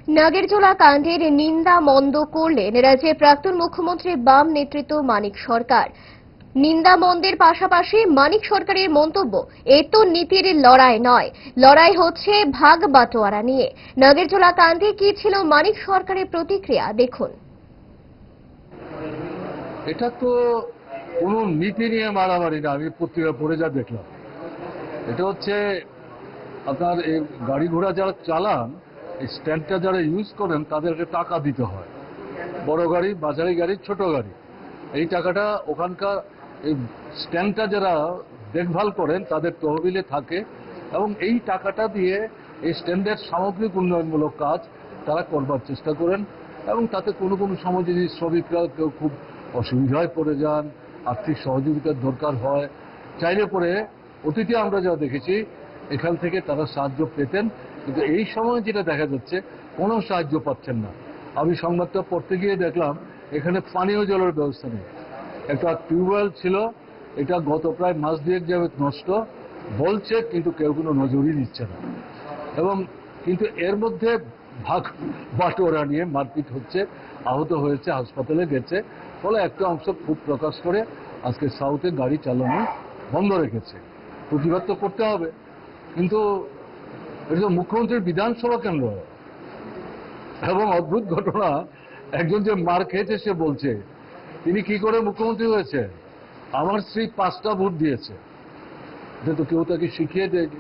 নাগেরজোলা কাণ্ডের নিন্দা মন্দ করলেন রাজ্যের প্রাক্তন মুখ্যমন্ত্রী বাম নেতৃত্ব মানিক সরকার। নিন্দা মন্দের পাশাপাশি মানিক সরকারের মন্তব্য, এ তো নীতির লড়াই নয়, লড়াই হচ্ছে ভাগ বাটোয়ারা নিয়ে। নাগেরজোলা কাণ্ডে কি ছিল মানিক সরকারের প্রতিক্রিয়া, দেখুন। এটা তো কোনো নীতি নিয়ে মারামারি না। আমি পত্রিকা পড়ে যা দেখলাম, এটা হচ্ছে আপনার এই গাড়ি ঘোড়া যারা চালান, এই স্ট্যান্ডটা যারা ইউজ করেন তাদেরকে টাকা দিতে হয়। বড় গাড়ি, বাজারি গাড়ি, ছোট গাড়ি, এই টাকাটা ওখানকার এই স্ট্যান্ডটা যারা দেখভাল করেন তাদের তহবিলে থাকে এবং এই টাকাটা দিয়ে এই স্ট্যান্ডের সামগ্রিক উন্নয়নমূলক কাজ তারা করবার চেষ্টা করেন। এবং তাতে কোনো কোনো সময় যদি শ্রমিকরা কেউ খুব অসুবিধায় পড়ে যান, আর্থিক সহযোগিতার দরকার হয়, চাইলে পরে অতীতে আমরা যা দেখেছি এখান থেকে তারা সাহায্য পেতেন। কিন্তু এই সময় যেটা দেখা যাচ্ছে কোনো সাহায্য পাচ্ছেন না। আমি সংবাদটা পড়তে গিয়ে দেখলাম এখানে পানীয় জলের ব্যবস্থা নেই। একটা টিউবওয়েল ছিল, এটা গত প্রায় মাস দুয়েক যাবে নষ্ট বলছে, কিন্তু কেউ কোনো নজরই দিচ্ছে না। এবং কিন্তু এর মধ্যে ভাগ বাটোয়ারা নিয়ে মারপিট হচ্ছে, আহত হয়েছে, হাসপাতালে গেছে। ফলে একটা অংশ খুব প্রকাশ করে আজকে সাউথে গাড়ি চালানো বন্ধ রেখেছে। প্রতিবাদ তো করতে হবে, কিন্তু এটা তো মুখ্যমন্ত্রীর বিধানসভা কেন্দ্র। এবং অদ্ভুত ঘটনা, একজন যে মার খেয়েছে সে বলছে তিনি কি করে মুখ্যমন্ত্রী হয়েছে, আমার স্ত্রী 5টা ভোট দিয়েছে। কিন্তু কেউ তাকে শিখিয়ে দেয়নি।